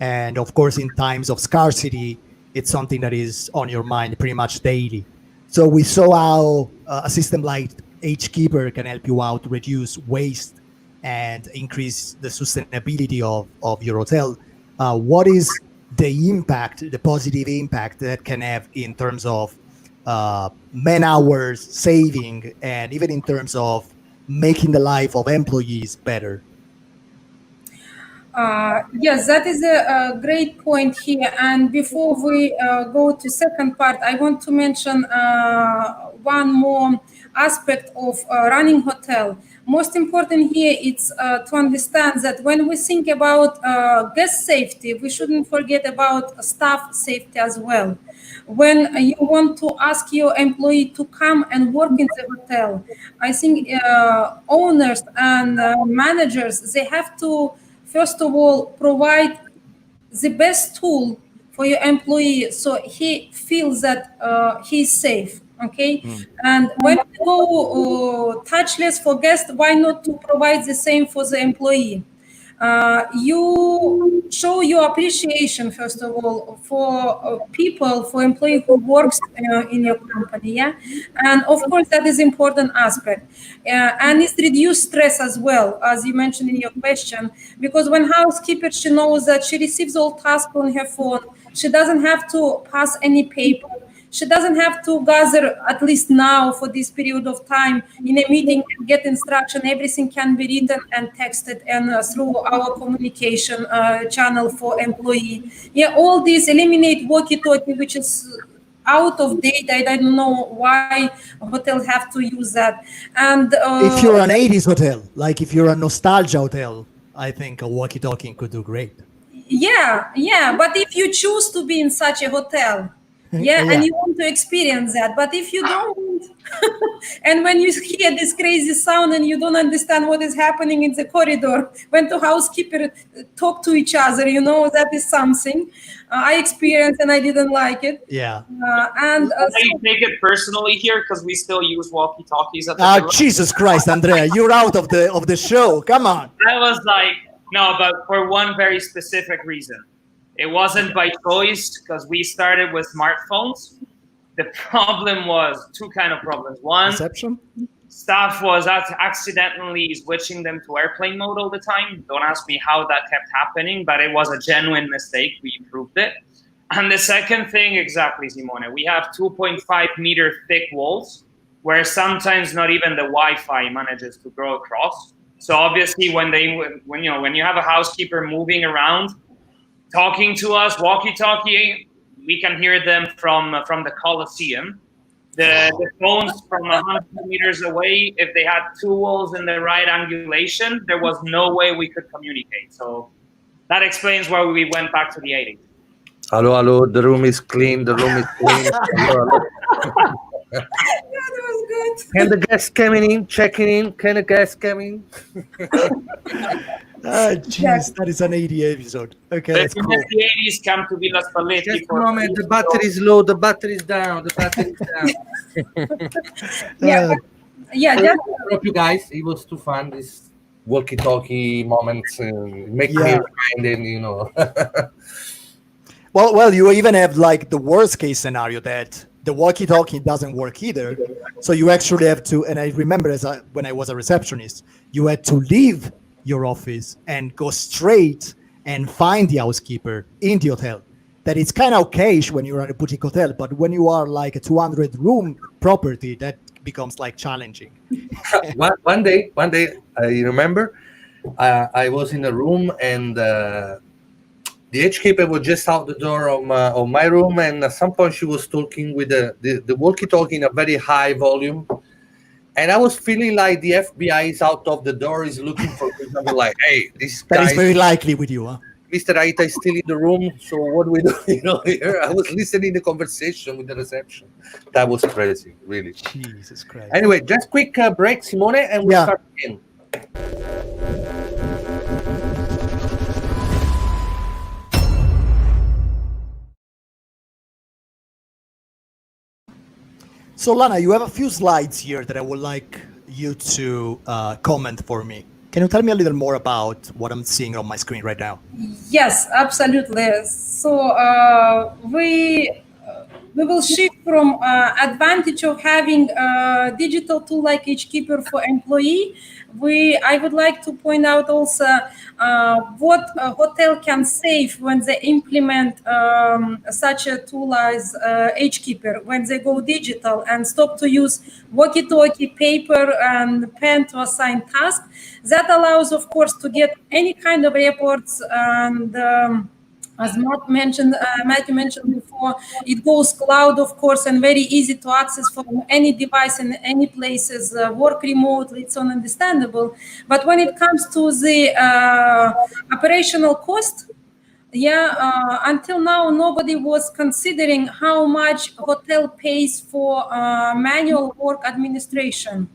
And of course, in times of scarcity, it's something that is on your mind pretty much daily. So we saw how a system like HKeeper can help you out to reduce waste and increase the sustainability of your hotel. What is the impact, the positive impact that can have in terms of man hours saving, and even in terms of making the life of employees better? Yes, that is a great point here. And before we go to second part, I want to mention one more aspect of running hotel. Most important here is to understand that when we think about guest safety, we shouldn't forget about staff safety as well. When you want to ask your employee to come and work in the hotel, I think owners and managers, they have to, first of all, provide the best tool for your employee so he feels that he's safe, okay? And when you go touchless for guests, why not to provide the same for the employee? You show your appreciation, first of all, for people, for employee who works in your company, yeah? And of course, that is important aspect. And it's reduced stress as well, as you mentioned in your question, because when housekeeper, she knows that she receives all tasks on her phone, she doesn't have to pass any paper, she doesn't have to gather, at least now for this period of time, in a meeting and get instruction. Everything can be written and texted and through our communication channel for employee. Yeah, all these eliminate walkie-talkie, which is out of date. I don't know why hotels have to use that. And if you're an 80s hotel, like if you're a nostalgia hotel, I think a walkie-talkie could do great. Yeah. But if you choose to be in such a hotel, and you want to experience that. But if you don't, and when you hear this crazy sound and you don't understand what is happening in the corridor, when the housekeeper talk to each other, you know, that is something I experienced and I didn't like it. Yeah. And you take it personally here because we still use walkie-talkies at the Jesus Christ, Andrea, you're out of the show. Come on. I was like, no, but for one very specific reason. It wasn't by choice because we started with smartphones. The problem was two kind of problems. One, reception. Staff was accidentally switching them to airplane mode all the time. Don't ask me how that kept happening, but it was a genuine mistake. We improved it. And the second thing, exactly, Simone, we have 2.5 meter thick walls where sometimes not even the Wi-Fi manages to go across. So obviously when you have a housekeeper moving around, talking to us, walkie-talkie, we can hear them from the Colosseum. The phones from 100 meters away, if they had two walls in the right angulation, there was no way we could communicate. So that explains why we went back to the 80s. Hello, the room is clean, the room is clean. Hello. That was good. Can the guests coming in, checking in? Can the guests come in? Jeez, that is an 80 episode. Okay, So that's if you cool. miss the 80s, come to Villa Spalletti. Just a moment, the battery is low, the battery is down, the battery is down. Yeah, I hope you guys, it was too fun, this walkie-talkie moments, make me reminding, you know. Well, you even have like the worst case scenario that the walkie-talkie doesn't work either. So you actually have to, and I remember when I was a receptionist, you had to leave your office and go straight and find the housekeeper in the hotel. That it's kind of okay when you're at a boutique hotel, but when you are like a 200-room property, that becomes like challenging. one day, I remember I was in a room and the HKeeper was just out the door of my room, and at some point she was talking with the walkie-talkie in a very high volume. And I was feeling like the FBI is out of the door, is looking for example, like, hey, this guy. That is very likely with you, huh? Mr. Aita is still in the room, so what do we do? You know, here I was listening to the conversation with the reception. That was crazy, really. Jesus Christ. Anyway, just quick break, Simone, and we'll start again. So Lana, you have a few slides here that I would like you to comment for me. Can you tell me a little more about what I'm seeing on my screen right now? Yes, absolutely. So we will shift from advantage of having a digital tool like HKeeper for employee. I would like to point out also what a hotel can save when they implement such a tool as HKeeper, when they go digital and stop to use walkie-talkie, paper, and pen to assign tasks. That allows, of course, to get any kind of reports and as Matthew mentioned before, it goes cloud, of course, and very easy to access from any device in any places, work remotely, it's understandable. But when it comes to the operational cost, until now, nobody was considering how much hotel pays for manual work administration.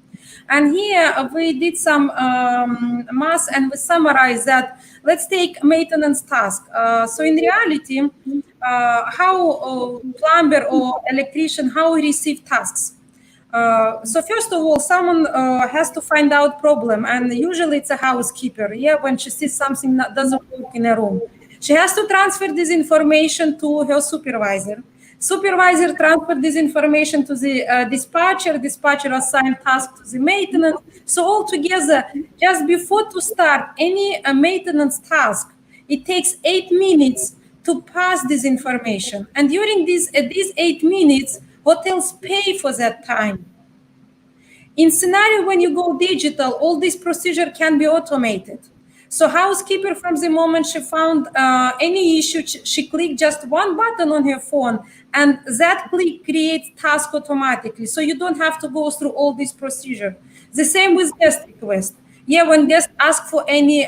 And here we did some math and we summarized that. Let's take maintenance task. So in reality, how plumber or electrician, how we receive tasks. So first of all, someone has to find out problem, and usually it's a housekeeper. When she sees something that doesn't work in a room, she has to transfer this information to her supervisor. Supervisor transferred this information to the dispatcher. Dispatcher assigned task to the maintenance. So altogether, just before to start any maintenance task, it takes 8 minutes to pass this information. And during these 8 minutes, hotels pay for that time. In scenario when you go digital, all this procedure can be automated. So housekeeper, from the moment she found any issue, she clicked just one button on her phone, and that click creates task automatically. So you don't have to go through all this procedure. The same with guest request. When guests ask for any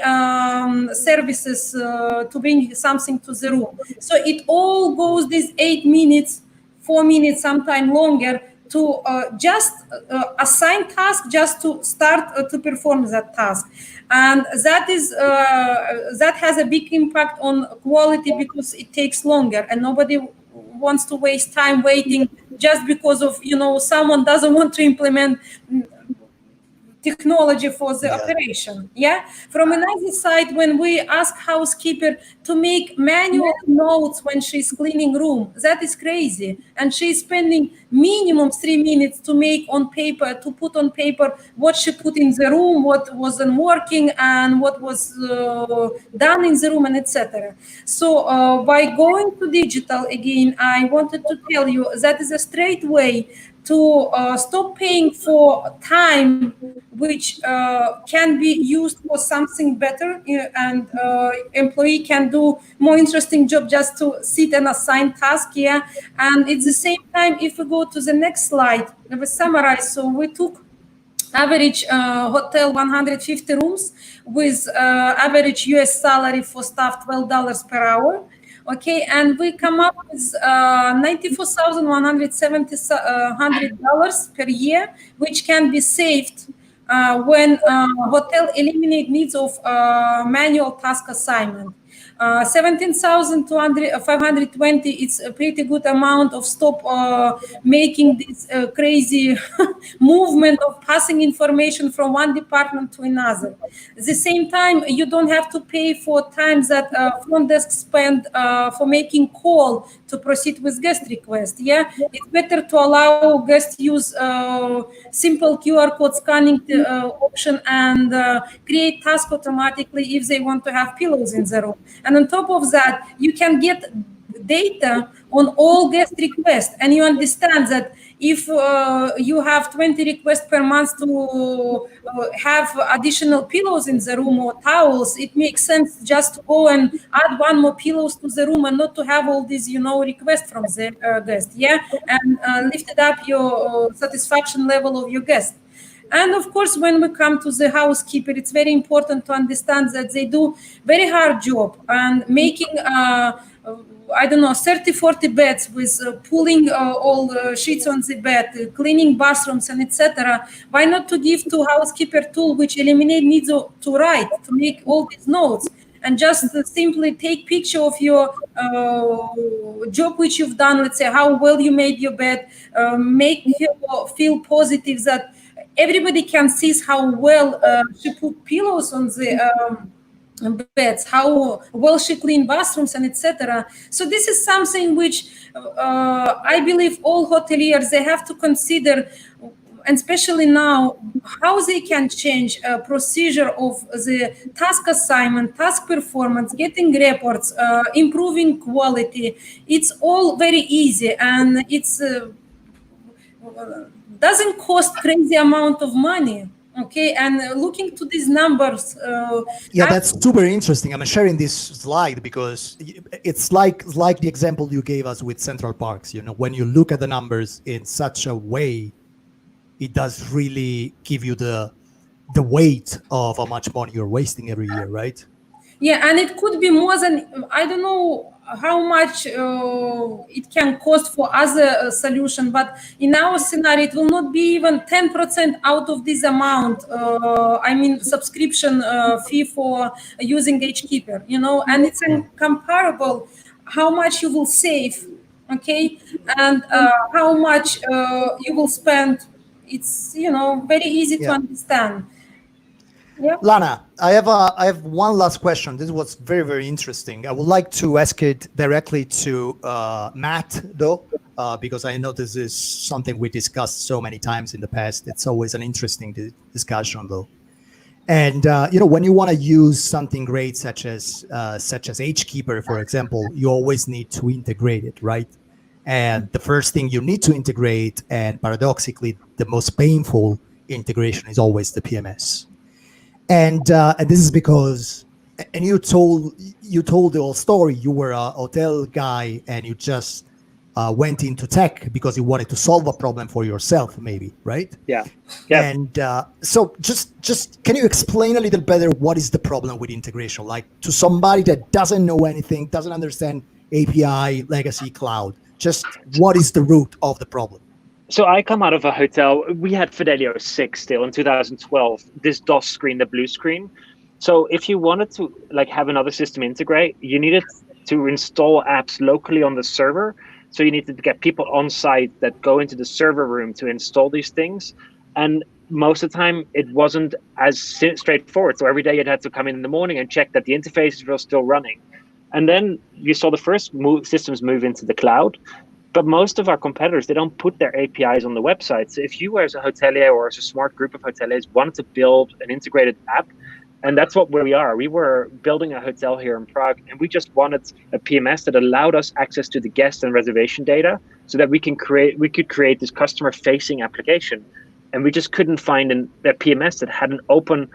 services to bring something to the room. So it all goes these 8 minutes, 4 minutes, sometime longer, to just assign task, just to start to perform that task. And that is that has a big impact on quality because it takes longer, and nobody wants to waste time waiting just because of someone doesn't want to implement technology for the operation. Yeah. From another side, when we ask housekeeper to make manual notes when she's cleaning room, that is crazy. And she's spending minimum 3 minutes to make on paper, to put on paper what she put in the room, what wasn't working, and what was done in the room, and etc. So by going to digital again, I wanted to tell you that is a straight way to stop paying for time which can be used for something better, and employee can do more interesting job just to sit and assign task. Yeah, and at the same time, if we go to the next slide, we summarize. So we took average hotel 150 rooms with average US salary for staff $12 per hour. Okay, and we come up with $94,170 per year, which can be saved when hotel eliminate needs of manual task assignment. 17,520, it's a pretty good amount of stop making this crazy movement of passing information from one department to another. At the same time, you don't have to pay for times that front desk spend for making call to proceed with guest request. Yeah, it's better to allow guests use simple QR code scanning option and create task automatically if they want to have pillows in the room. And on top of that, you can get data on all guest requests, and you understand that if you have 20 requests per month to have additional pillows in the room or towels, it makes sense just to go and add one more pillows to the room and not to have all these, requests from the guest. Yeah, and lifted up your satisfaction level of your guest. And of course, when we come to the housekeeper, it's very important to understand that they do very hard job and making, 30, 40 beds with pulling all sheets on the bed, cleaning bathrooms, and etc. Why not to give to housekeeper tool which eliminate needs to write, to make all these notes, and just simply take picture of your job which you've done, let's say how well you made your bed, make you feel positive that everybody can see how well she put pillows on the beds, how well she cleaned bathrooms, and etc. So this is something which I believe all hoteliers, they have to consider, and especially now, how they can change procedure of the task assignment, task performance, getting reports, improving quality. It's all very easy, and it's doesn't cost crazy amount of money. Okay, and looking to these numbers, that's super interesting. I'm sharing this slide because it's like the example you gave us with Central Parks. When you look at the numbers in such a way, it does really give you the weight of how much money you're wasting every year, right? Yeah, and it could be more than, I don't know how much it can cost for other solution, but in our scenario, it will not be even 10% out of this amount. Subscription fee for using HKeeper, and it's incomparable how much you will save, okay, and how much you will spend. It's very easy to understand. Yeah. Lana, I have one last question. This was very, very interesting. I would like to ask it directly to Matt, though, because I know this is something we discussed so many times in the past. It's always an interesting discussion, though. And when you want to use something great, such as HKeeper, for example, you always need to integrate it, right? And the first thing you need to integrate, and paradoxically, the most painful integration, is always the PMS. And this is because, and you told the whole story. You were a hotel guy, and you just went into tech because you wanted to solve a problem for yourself, maybe, right? Yeah. And so, just can you explain a little better what is the problem with integration? Like, to somebody that doesn't know anything, doesn't understand API, legacy, cloud, just what is the root of the problem? So I come out of a hotel. We had Fidelio 6 still in 2012. This DOS screen, the blue screen. So if you wanted to have another system integrate, you needed to install apps locally on the server. So you need to get people on site that go into the server room to install these things. And most of the time it wasn't as straightforward. So every day you'd have to come in the morning and check that the interfaces were still running. And then you saw the first systems move into the cloud. But most of our competitors, they don't put their APIs on the website. So if you as a hotelier or as a smart group of hoteliers wanted to build an integrated app, and that's what we are. We were building a hotel here in Prague, and we just wanted a PMS that allowed us access to the guest and reservation data so that we could create this customer-facing application. And we just couldn't find a PMS that had an open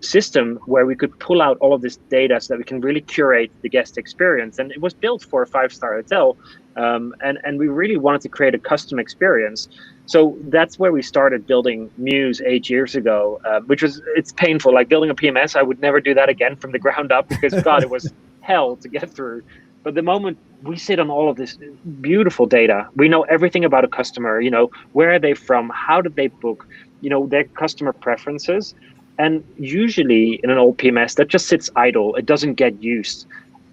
system where we could pull out all of this data so that we can really curate the guest experience. And it was built for a 5-star hotel. And we really wanted to create a custom experience. So that's where we started building Mews 8 years ago, it's painful. Like building a PMS, I would never do that again from the ground up because, God, it was hell to get through. But the moment we sit on all of this beautiful data, we know everything about a customer, where are they from? How did they book? Their customer preferences. And usually in an old PMS, that just sits idle. It doesn't get used.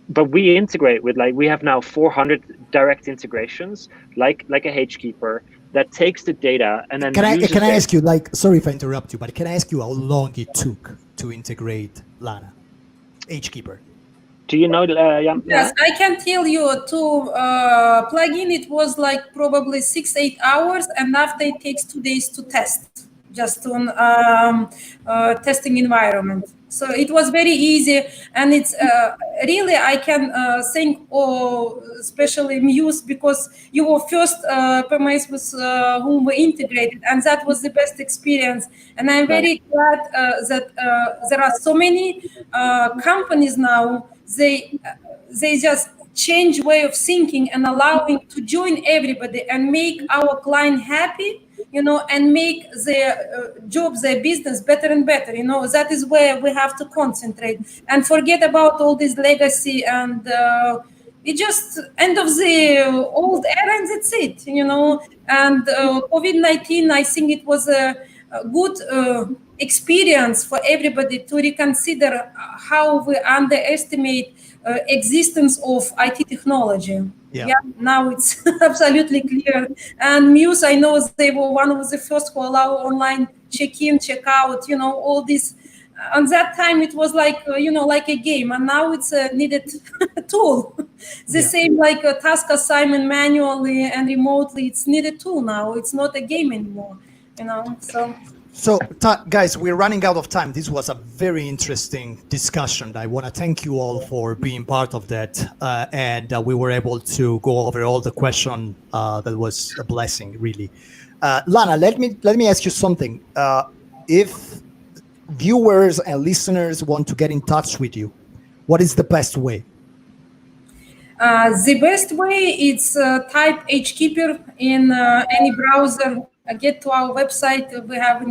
But we integrate with, we have now 400 direct integrations, like a HKeeper, that takes the data and then Can I ask you, sorry if I interrupt you, but can I ask you how long it took to integrate Lana, HKeeper? Do you know, Jan? Yes, I can tell you to plug in, it was probably 6-8 hours, and after it takes 2 days to test, just on testing environment. So it was very easy, and it's really, I can thank especially Mews, because you were first PMS with whom we integrated, and that was the best experience. And I'm very glad that there are so many companies now, they just change way of thinking and allowing to join everybody and make our client happy, and make their jobs, their business better and better. That is where we have to concentrate and forget about all this legacy, and it just end of the old era, and that's it, And COVID-19, I think it was a good experience for everybody to reconsider how we underestimate existence of IT technology. Yeah, now it's absolutely clear. And Mews, I know they were one of the first who allow online check-in, check-out, all this. On that time, it was like a game, and now it's a needed tool. Same like a task assignment manually and remotely. It's needed tool now. It's not a game anymore, So, guys, we're running out of time. This was a very interesting discussion. I want to thank you all for being part of that. And we were able to go over all the questions. That was a blessing, really. Lana, let me ask you something. If viewers and listeners want to get in touch with you, what is the best way? The best way is type HKeeper in any browser. Get to our website. We have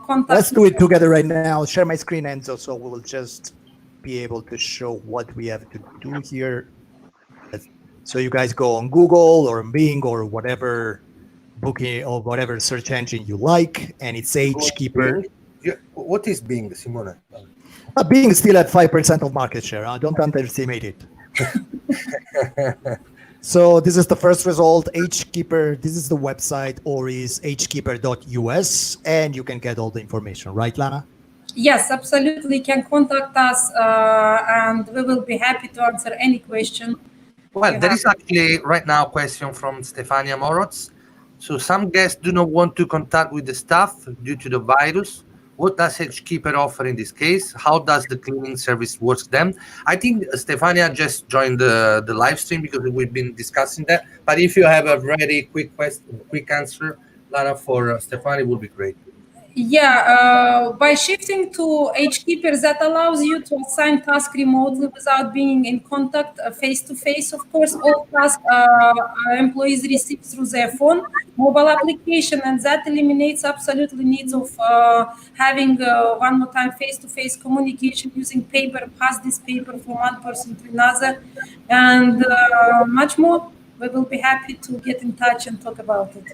contact. Let's do it together right now. Share my screen, Enzo, so we will just be able to show what we have to do here. So you guys go on Google or Bing or whatever booking or whatever search engine you like, and it's HKeeper. What is Bing, Simone? Bing is still at 5% of market share. Don't underestimate it. So this is the first result, HKeeper. This is the website, or is hkeeper.us, and you can get all the information, right, Lana? Yes, absolutely. You can contact us, and we will be happy to answer any question. Well, there is actually right now a question from Stefania Moroz. So some guests do not want to contact with the staff due to the virus. What does HKeeper offer in this case? How does the cleaning service work then? I think Stefania just joined the live stream because we've been discussing that. But if you have a very quick answer, Lana, for Stefania, would be great. Yeah, by shifting to HKeeper, that allows you to assign tasks remotely without being in contact face-to-face. Of course, all tasks employees receive through their phone, mobile application, and that eliminates absolutely needs of having one more time face-to-face communication using paper, pass this paper from one person to another, and much more. We will be happy to get in touch and talk about it.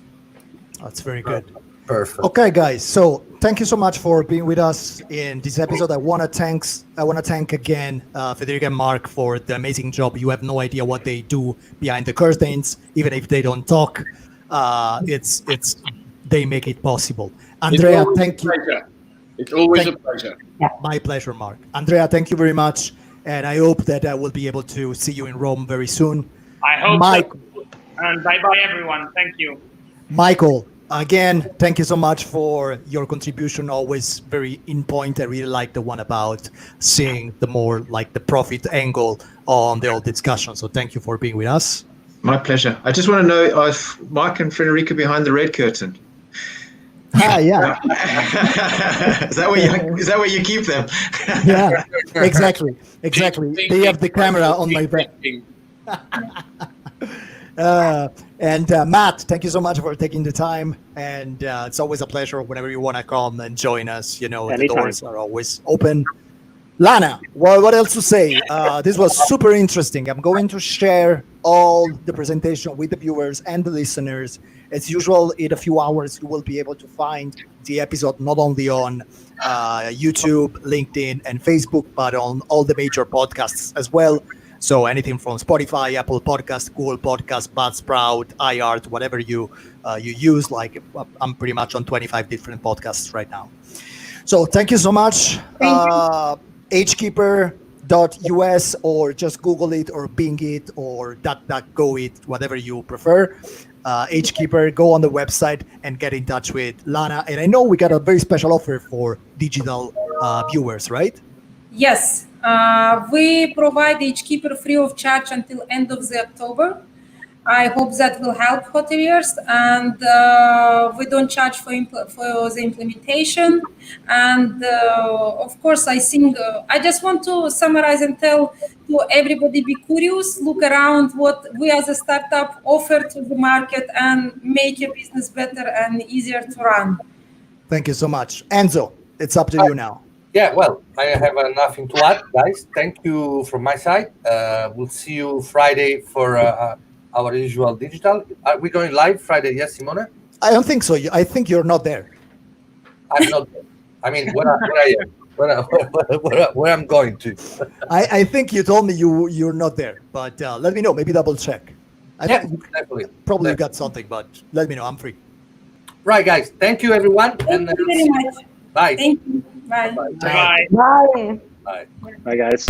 That's very good. Perfect. Okay, guys. So thank you so much for being with us in this episode. I want to thank again Federica and Mark for the amazing job. You have no idea what they do behind the curtains, even if they don't talk. It's they make it possible. Andrea, thank you. It's always a pleasure. My pleasure, Mark. Andrea, thank you very much. And I hope that I will be able to see you in Rome very soon. I hope so. And bye-bye, everyone. Thank you. Michael, again, thank you so much for your contribution. Always very in point. I really like the one about seeing the more like the profit angle on the whole discussion. So thank you for being with us. My pleasure. I just want to know if Mark and Federica behind the red curtain. Yeah. Is that where you keep them? Yeah, exactly. They have the camera on my back. And Matt, thank you so much for taking the time. And it's always a pleasure whenever you want to come and join us. You know, the doors are always open. Lana, well, what else to say? This was super interesting. I'm going to share all the presentation with the viewers and the listeners. As usual, in a few hours, you will be able to find the episode not only on YouTube, LinkedIn, and Facebook, but on all the major podcasts as well. So anything from Spotify, Apple Podcast, Google Podcast, Buzzsprout, iHeart, whatever you use. Like I'm pretty much on 25 different podcasts right now. So thank you so much. HKeeper.us, or just Google it or Bing it or DuckDuckGo it, whatever you prefer. HKeeper, go on the website and get in touch with Lana. And I know we got a very special offer for digital viewers, right? Yes, we provide HKeeper free of charge until end of the October. I hope that will help hoteliers, and we don't charge for the implementation. And of course, I think I just want to summarize and tell to everybody: be curious, look around what we as a startup offer to the market, and make your business better and easier to run. Thank you so much, Enzo. It's up to you now. Yeah, well, I have nothing to add, guys. Thank you from my side. We'll see you Friday for our usual digital. Are we going live Friday? Yes, Simone? I don't think so. I think you're not there. I'm not there. I mean, where I am, where I'm going to. I think you told me you're not there, but let me know. Maybe double check. Definitely. Probably got something, but let me know. I'm free. Right, guys. Thank you, everyone. Thank you very much. Bye. Thank you. Bye. Bye. Bye, guys.